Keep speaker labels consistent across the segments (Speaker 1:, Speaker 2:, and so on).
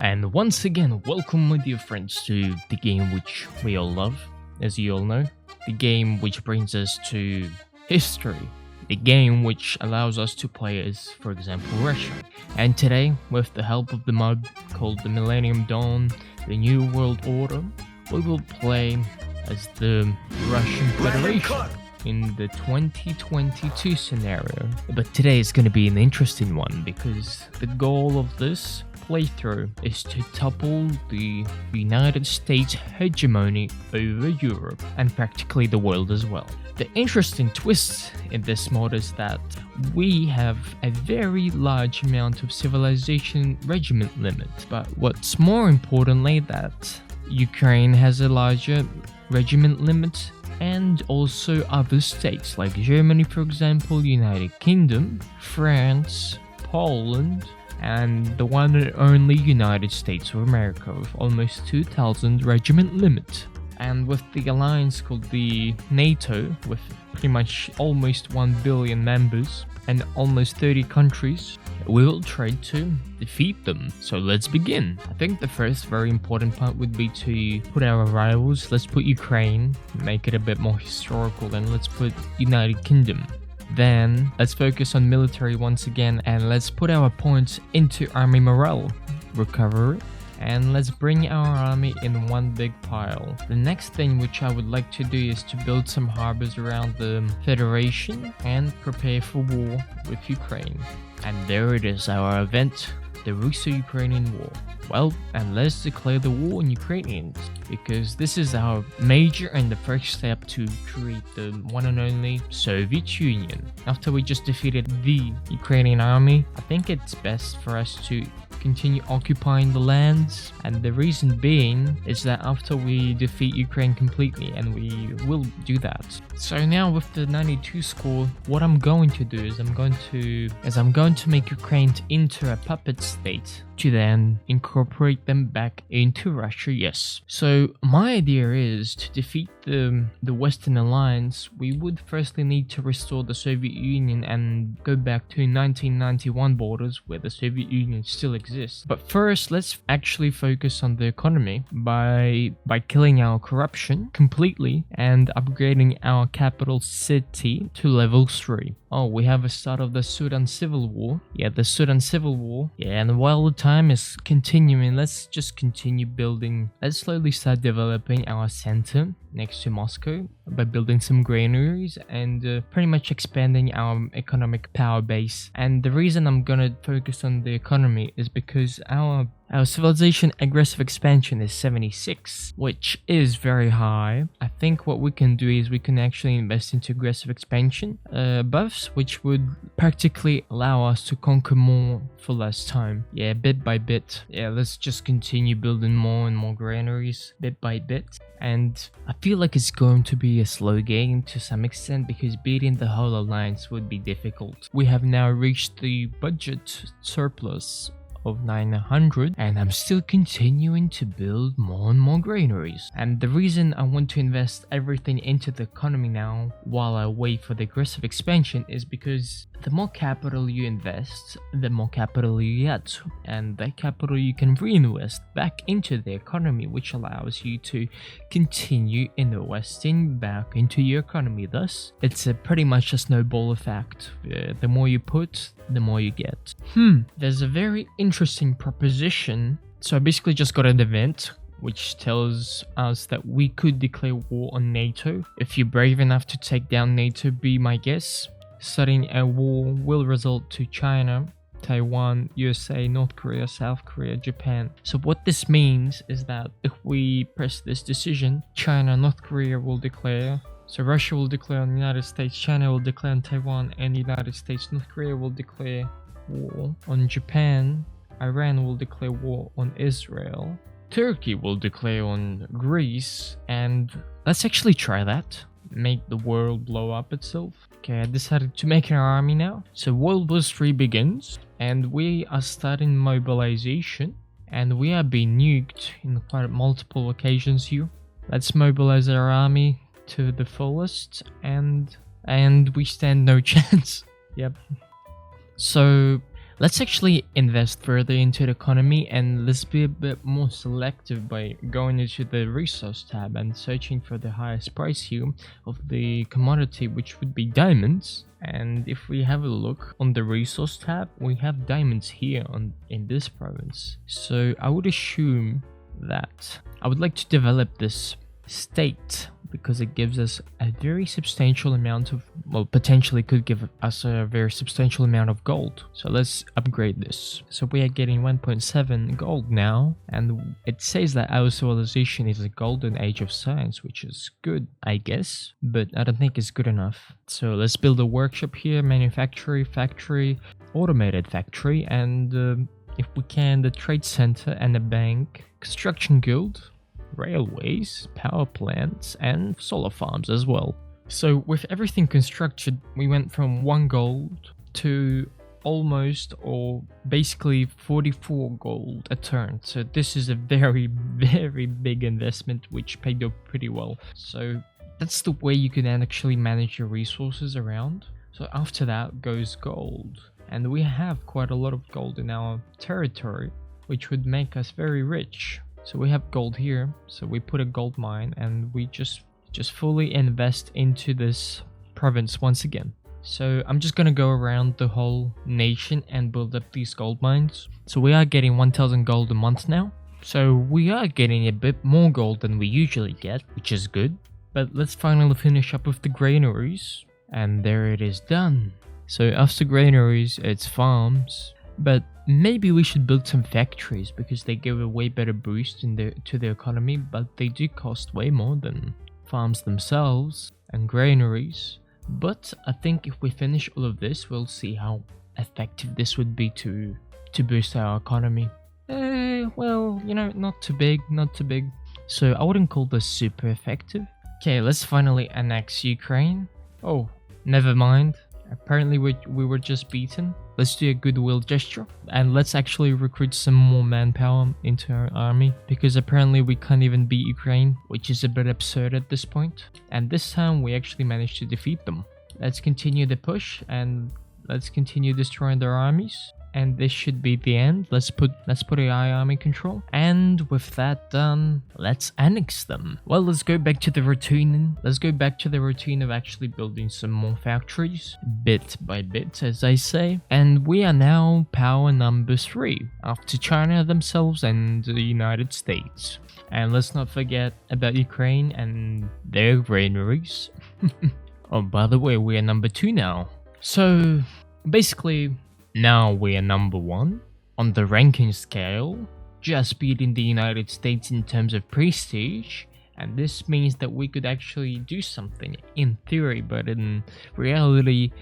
Speaker 1: And once again, welcome my dear friends to the game which we all love, as you all know. The game which brings us to history. The game which allows us to play as, for example, Russia. And today, with the help of the mod called the Millennium Dawn, the New World Order, we will play as the Russian Federation in the 2022 scenario. But today is going to be an interesting one because the goal of this playthrough is to topple the United States hegemony over Europe and practically the world as well. The interesting twist in this mod is that we have a very large amount of civilization regiment limit, but what's more importantly that Ukraine has a larger regiment limit and also other states like Germany, for example, United Kingdom, France, Poland, and the one and only United States of America with almost 2,000 regiment limit. And with the alliance called the NATO, with pretty much almost 1 billion members and almost 30 countries, we will try to defeat them. So let's begin. I think the first very important part would be to put our rivals. Let's put Ukraine, make it a bit more historical, and let's put United Kingdom. Then let's focus on military once again, and let's put our points into army morale recovery, and let's bring our army in one big pile. The next thing which I would like to do is to build some harbors around the Federation and prepare for war with Ukraine. And there it is, our event, the Russo-Ukrainian War. Well, and let's declare the war on Ukrainians, because this is our major and the first step to create the one and only Soviet Union. After we just defeated the Ukrainian army, I think it's best for us to continue occupying the lands, and the reason being is that after we defeat Ukraine completely, and we will do that. So now with the 92 score, what I'm going to do is I'm going to make Ukraine into a puppet state to then incorporate them back into Russia, yes. So my idea is to defeat the Western Alliance, we would firstly need to restore the Soviet Union and go back to 1991 borders where the Soviet Union still exists. But first, let's actually focus on the economy by killing our corruption completely and upgrading our capital city to level 3. Oh, we have a start of the Sudan Civil War. Yeah, the Sudan Civil War. Yeah, and while the time is continuing, let's just continue building. Let's slowly start developing our center next to Moscow by building some granaries and pretty much expanding our economic power base. And the reason I'm gonna focus on the economy is because our civilization aggressive expansion is 76, which is very high. I think what we can do is we can actually invest into aggressive expansion buffs, which would practically allow us to conquer more for less time. Yeah, bit by bit. Yeah, let's just continue building more and more granaries bit by bit. And I feel like it's going to be a slow game to some extent because beating the whole alliance would be difficult. We have now reached the budget surplus of 900, and I'm still continuing to build more and more granaries. And the reason I want to invest everything into the economy now while I wait for the aggressive expansion is because the more capital you invest, the more capital you get, and that capital you can reinvest back into the economy, which allows you to continue investing back into your economy. Thus, it's pretty much a snowball effect. The more you put, the more you get. There's a very interesting proposition. So I basically just got an event which tells us that we could declare war on NATO. If you're brave enough to take down NATO, be my guest. Starting a war will result to China, Taiwan, USA, North Korea, South Korea, Japan. So what this means is that if we press this decision, China, North Korea will declare. So Russia will declare on the United States, China will declare on Taiwan, and the United States, North Korea will declare war on Japan. Iran will declare war on Israel. Turkey will declare on Greece, and let's actually try that. Make the world blow up itself. Okay, I decided to make an army now. So World War III begins, and we are starting mobilization, and we are being nuked in quite multiple occasions here. Let's mobilize our army to the fullest, and we stand no chance. Yep. So Let's actually invest further into the economy, and let's be a bit more selective by going into the resource tab and searching for the highest price here of the commodity, which would be diamonds. And if we have a look on the resource tab, we have diamonds here in this province. So I would assume that I would like to develop this state because it gives us a very substantial amount of, well, potentially could give us a very substantial amount of gold. So let's upgrade this. So we are getting 1.7 gold now, and it says that our civilization is a golden age of science, which is good, I guess, but I don't think it's good enough. So let's build a workshop here, factory, automated factory, and if we can, the trade center and a bank, construction guild, railways, power plants, and solar farms as well. So with everything constructed, we went from 1 gold to almost, or basically 44 gold a turn. So this is a very, very big investment which paid off pretty well. So that's the way you can actually manage your resources around. So after that goes gold. And we have quite a lot of gold in our territory, which would make us very rich. So we have gold here, so we put a gold mine and we just fully invest into this province once again. So I'm just gonna go around the whole nation and build up these gold mines. So we are getting 1000 gold a month now. So we are getting a bit more gold than we usually get, which is good. But let's finally finish up with the granaries. And there it is done. So after granaries, it's farms. But maybe we should build some factories because they give a way better boost to the economy, but they do cost way more than farms themselves and granaries. But I think if we finish all of this, we'll see how effective this would be to boost our economy. Well, you know, not too big. So I wouldn't call this super effective. Okay, let's finally annex Ukraine. Oh, never mind. Apparently we were just beaten. Let's do a goodwill gesture and let's actually recruit some more manpower into our army, because apparently we can't even beat Ukraine, which is a bit absurd at this point. And this time we actually managed to defeat them. Let's continue the push and let's continue destroying their armies. And this should be the end. Let's put AI army control. And with that done, let's annex them. Well, let's go back to the routine. Let's go back to the routine of actually building some more factories, bit by bit, as I say. And we are now power number 3, after China themselves and the United States. And let's not forget about Ukraine and their granaries. Oh, by the way, we are number 2 now. So, basically, now we are number 1 on the ranking scale, just beating the United States in terms of prestige, and this means that we could actually do something in theory, but in reality,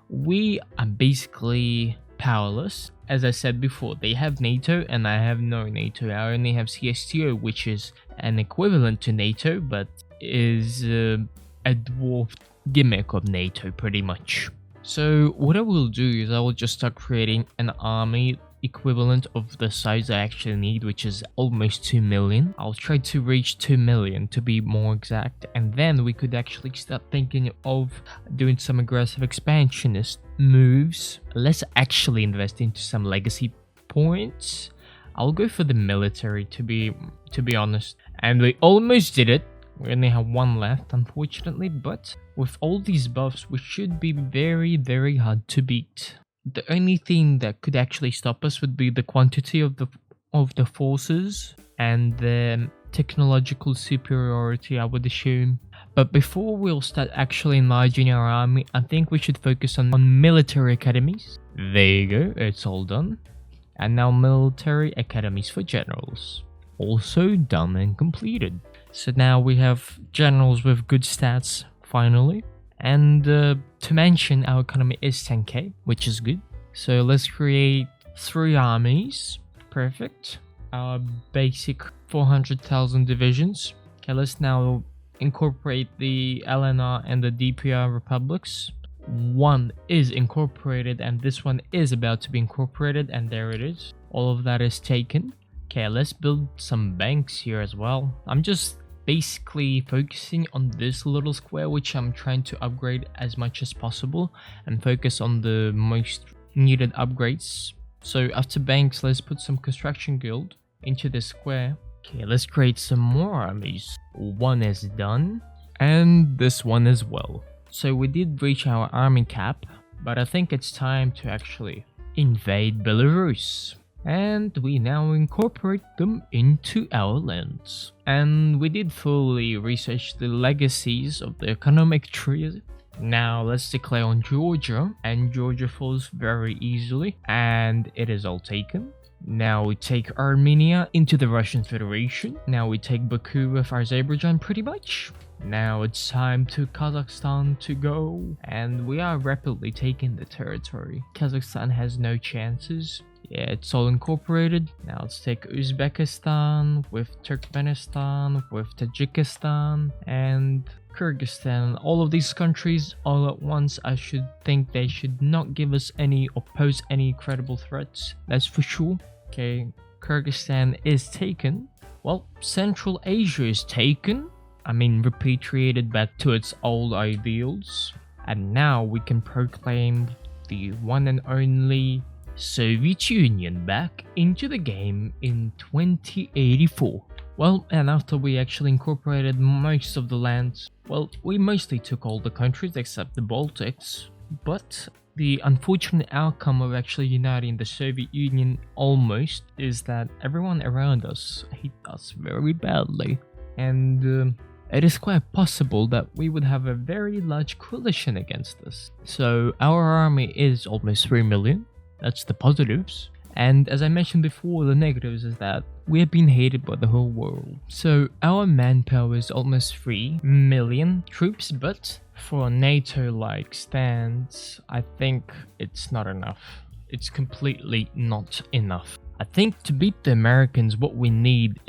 Speaker 1: we are basically powerless. As I said before, they have NATO and I have no NATO. I only have CSTO, which is an equivalent to NATO, but is a dwarfed gimmick of NATO pretty much. So what I will do is I will just start creating an army equivalent of the size I actually need, which is almost 2 million. I'll try to reach 2 million to be more exact, and then we could actually start thinking of doing some aggressive expansionist moves. Let's actually invest into some legacy points. I'll go for the military to be honest, and we almost did it. We only have 1 left, unfortunately, but with all these buffs, we should be very, very hard to beat. The only thing that could actually stop us would be the quantity of the forces and the technological superiority, I would assume. But before we'll start actually enlarging our army, I think we should focus on military academies. There you go, it's all done. And now military academies for generals. Also done and completed. So now we have generals with good stats, finally. And to mention, our economy is 10k, which is good. So let's create 3 armies. Perfect. Our basic 400,000 divisions. Okay, let's now incorporate the LNR and the DPR republics. One is incorporated and this one is about to be incorporated, and there it is. All of that is taken. Okay, let's build some banks here as well. I'm just basically focusing on this little square, which I'm trying to upgrade as much as possible and focus on the most needed upgrades. So after banks, let's put some construction guild into the square. Okay, let's create some more armies. One is done, and this one as well. So we did reach our army cap, but I think it's time to actually invade Belarus. And we now incorporate them into our lands. And we did fully research the legacies of the economic tree. Now let's declare on Georgia, and Georgia falls very easily, and it is all taken. Now we take Armenia into the Russian Federation. Now we take Baku of Azerbaijan pretty much. Now it's time to Kazakhstan to go, and we are rapidly taking the territory. Kazakhstan has no chances. Yeah, it's all incorporated. Now let's take Uzbekistan with Turkmenistan, with Tajikistan, and Kyrgyzstan. All of these countries all at once. I should think they should not give us any or pose any credible threats. That's for sure. Okay, Kyrgyzstan is taken. Well, Central Asia is taken. I mean, repatriated back to its old ideals. And now we can proclaim the one and only Soviet Union back into the game in 2084. Well, and after we actually incorporated most of the lands, well, we mostly took all the countries except the Baltics, but the unfortunate outcome of actually uniting the Soviet Union almost is that everyone around us hate us very badly, and it is quite possible that we would have a very large coalition against us. So our army is almost 3 million. That's the positives. And as I mentioned before, the negatives is that we have been hated by the whole world. So our manpower is almost 3 million troops, but for NATO-like stands, I think it's not enough. It's completely not enough. I think to beat the Americans, what we need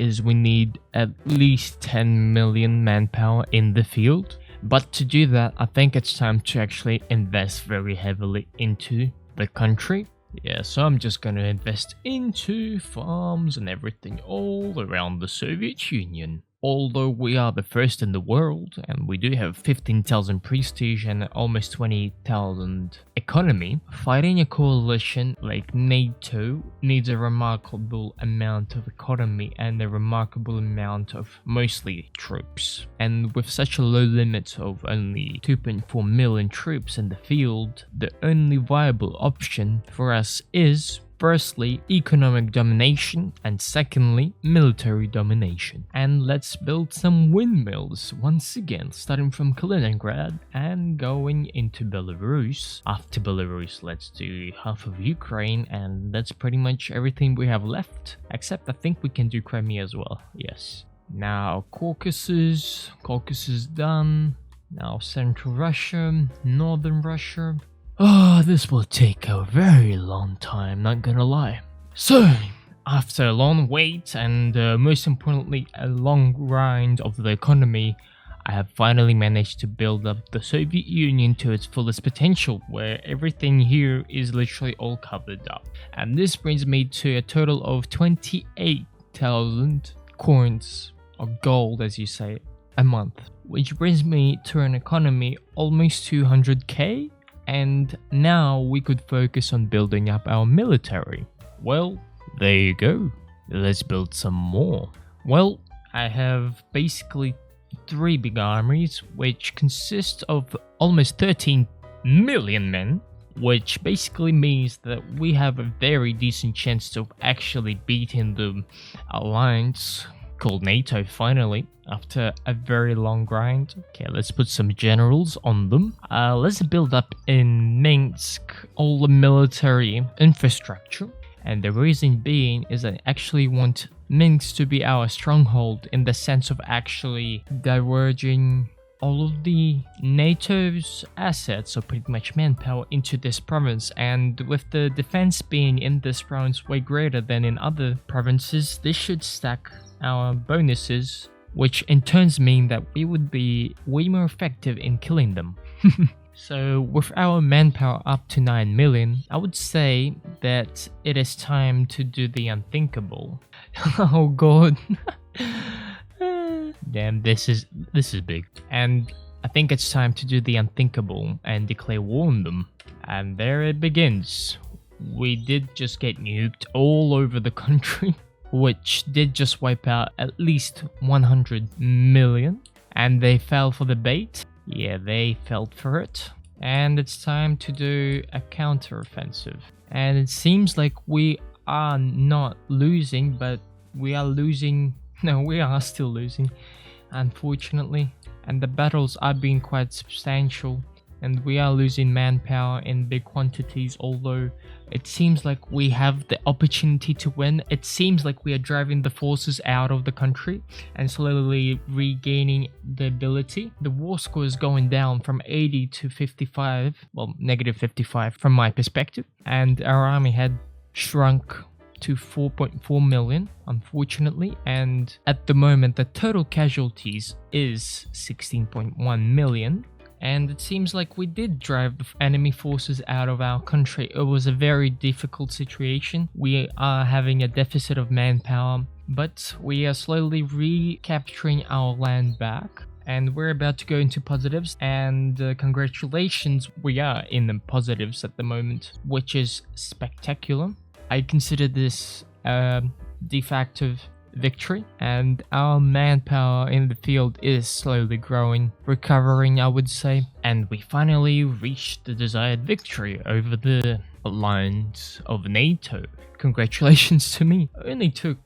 Speaker 1: at least 10 million manpower in the field. But to do that, I think it's time to actually invest very heavily into the country. Yeah, so I'm just gonna invest into farms and everything all around the Soviet Union. Although we are the first in the world, and we do have 15,000 prestige and almost 20,000 economy, fighting a coalition like NATO needs a remarkable amount of economy and a remarkable amount of mostly troops. And with such a low limit of only 2.4 million troops in the field, the only viable option for us is firstly, economic domination, and secondly, military domination. And let's build some windmills once again, starting from Kaliningrad and going into Belarus. After Belarus, let's do half of Ukraine, and that's pretty much everything we have left, except I think we can do Crimea as well, yes. Now Caucasus done. Now Central Russia, Northern Russia. Oh, this will take a very long time, not gonna lie. So, after a long wait and most importantly a long grind of the economy, I have finally managed to build up the Soviet Union to its fullest potential, where everything here is literally all covered up. And this brings me to a total of 28,000 coins, or gold as you say, a month. Which brings me to an economy almost 200k. And now we could focus on building up our military. Well, there you go. Let's build some more. Well, I have basically 3 big armies, which consist of almost 13 million men, which basically means that we have a very decent chance of actually beating the alliance called NATO finally, after a very long grind. Okay, let's put some generals on them. Let's build up in Minsk all the military infrastructure. And the reason being is I actually want Minsk to be our stronghold in the sense of actually diverging all of the NATO's assets, or pretty much manpower, into this province. And with the defense being in this province way greater than in other provinces, this should stack our bonuses, which in turns mean that we would be way more effective in killing them. So with our manpower up to 9 million, I would say that it is time to do the unthinkable. Oh god. Damn, this is big. And I think it's time to do the unthinkable and declare war on them. And there it begins. we did just get nuked all over the country, which did just wipe out at least 100 million. And they fell for the bait. Yeah, they fell for it. And it's time to do a counteroffensive. And it seems like we are not losing, but we are losing. No, we are still losing, unfortunately. And the battles are being quite substantial. And we are losing manpower in big quantities, although it seems like we have the opportunity to win. It seems like we are driving the forces out of the country and slowly regaining the ability. The war score is going down from 80 to 55, well, negative 55 from my perspective. And our army had shrunk to 4.4 million, unfortunately. And at the moment, the total casualties is 16.1 million. And it seems like we did drive the enemy forces out of our country. It was a very difficult situation. We are having a deficit of manpower, but we are slowly recapturing our land back. And we're about to go into positives, and congratulations, we are in the positives at the moment, which is spectacular. I consider this de facto victory, and our manpower in the field is slowly growing, recovering, I would say, and we finally reached the desired victory over the alliance of NATO. Congratulations to me. It only took,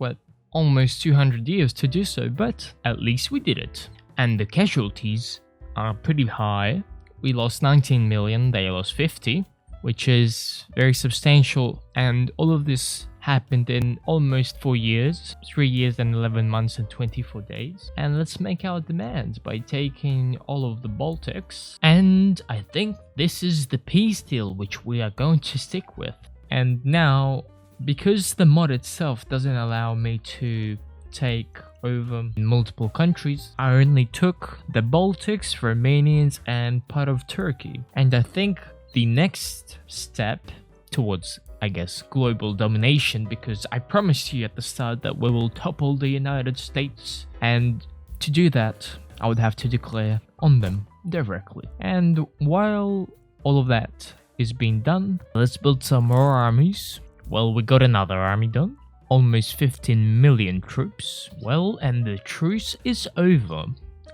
Speaker 1: almost 200 years to do so, but at least we did it. And the casualties are pretty high. We lost 19 million, they lost 50, which is very substantial, and all of this happened in almost 4 years, 3 years and 11 months and 24 days. And let's make our demands by taking all of the Baltics. And I think this is the peace deal which we are going to stick with. And now, because the mod itself doesn't allow me to take over multiple countries, I only took the Baltics, Romanians, and part of Turkey. And I think the next step towards, I guess, global domination, because I promised you at the start that we will topple the United States, and to do that I would have to declare on them directly. And while all of that is being done, let's build some more armies. Well, we got another army done, almost 15 million troops. Well, and the truce is over,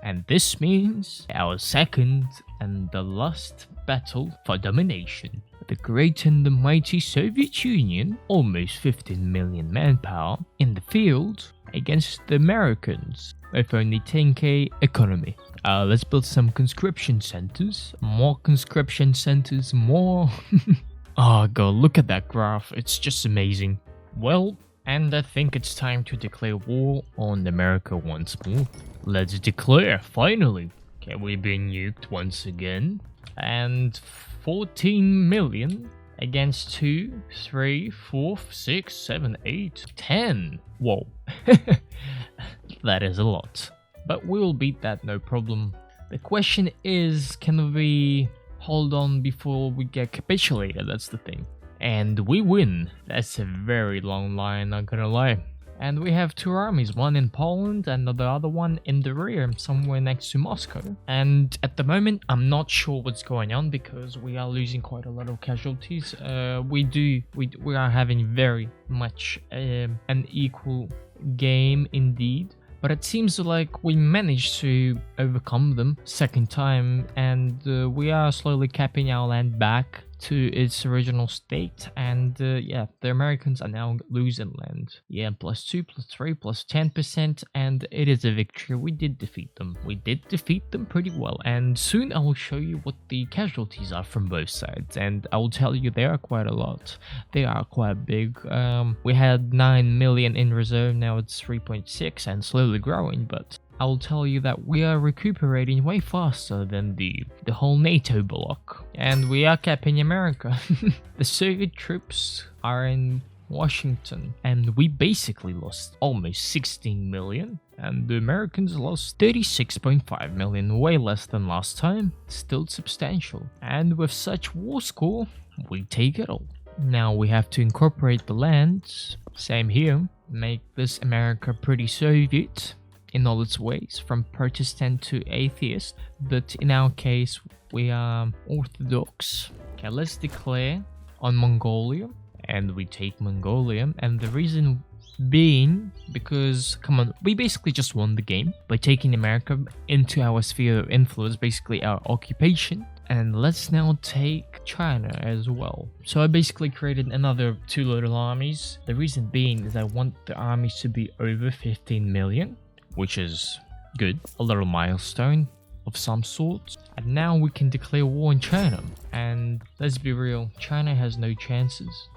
Speaker 1: and this means our second and the last battle for domination. The great and the mighty Soviet Union, almost 15 million manpower in the field against the Americans with only 10k economy. Let's build some conscription centers, more conscription centers, more. Oh god, look at that graph, it's just amazing. Well, and I think it's time to declare war on America once more. Let's declare, finally. Okay, we've been nuked once again. And 14 million against 2, 3, 4, 6, 7, 8, 10. Whoa. That is a lot. But we'll beat that, no problem. The question is, can we hold on before we get capitulated? That's the thing. And we win. That's a very long line, not gonna lie. And we have two armies, one in Poland and the other one in the rear, somewhere next to Moscow. And at the moment, I'm not sure what's going on because we are losing quite a lot of casualties. We are having very much an equal game indeed. But it seems like we managed to overcome them second time, and we are slowly capping our land back to its original state. And yeah, the Americans are now losing land. Yeah, +2, +3, +10%, and it is a victory. We did defeat them. We did defeat them pretty well, and soon I will show you what the casualties are from both sides, and I will tell you they are quite a lot. They are quite big. We had 9 million in reserve, now it's 3.6 and slowly growing, but I will tell you that we are recuperating way faster than the whole NATO bloc, and we are capping America. The Soviet troops are in Washington, and we basically lost almost 16 million, and the Americans lost 36.5 million, way less than last time, still substantial. And with such war score, we take it all. Now we have to incorporate the lands, same here, make this America pretty Soviet in all its ways, from Protestant to atheist, but in our case we are Orthodox. Okay, let's declare on Mongolia. and we take Mongolia. And the reason being because, come on, we basically just won the game by taking America into our sphere of influence, basically our occupation. And let's now take China as well. So I basically created another 2 little armies. The reason being is I want the armies to be over 15 million, which is good, a little milestone of some sort. And now we can declare war on China. And let's be real, China has no chances.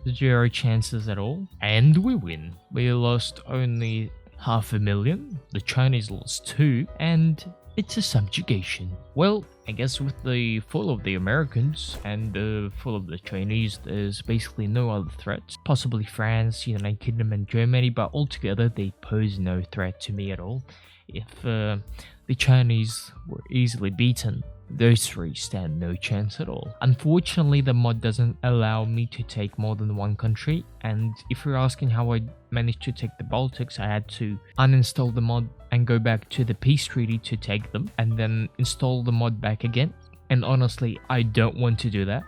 Speaker 1: 0 chances at all. And we win. We lost only 500,000. The Chinese lost 2. And it's a subjugation. Well, I guess with the fall of the Americans and the fall of the Chinese, there's basically no other threats. Possibly France, United Kingdom and Germany, but altogether they pose no threat to me at all. If the Chinese were easily beaten, those 3 stand no chance at all. Unfortunately, the mod doesn't allow me to take more than 1 country, and if you're asking how I managed to take the Baltics, I had to uninstall the mod and go back to the peace treaty to take them, and then install the mod back again. And honestly, I don't want to do that.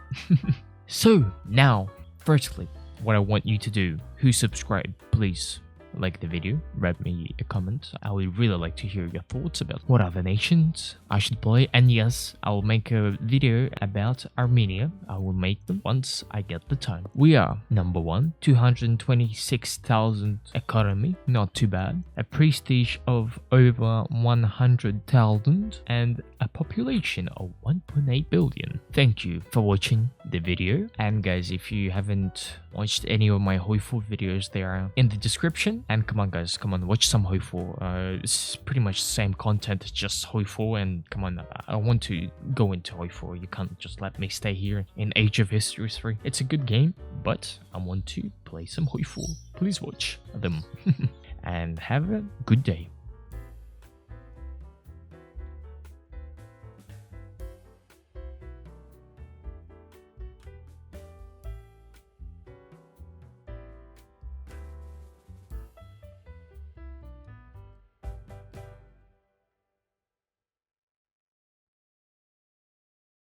Speaker 1: So, now, firstly, what I want you to do, who subscribed, please like the video, write me a comment. I would really like to hear your thoughts about what other nations I should play. And yes, I will make a video about Armenia. I will make them once I get the time. We are number 1, 226,000 economy, not too bad. A prestige of over 100,000 and a population of 1.8 billion. Thank you for watching the video. And guys, if you haven't watched any of my Hoifu videos, they are in the description. And come on guys, come on, watch some Hoifu. It's pretty much the same content, it's just Hoifu. And come on, I want to go into Hoifu. You can't just let me stay here in Age of History 3. It's a good game, but I want to play some Hoifu. Please watch them. And have a good day.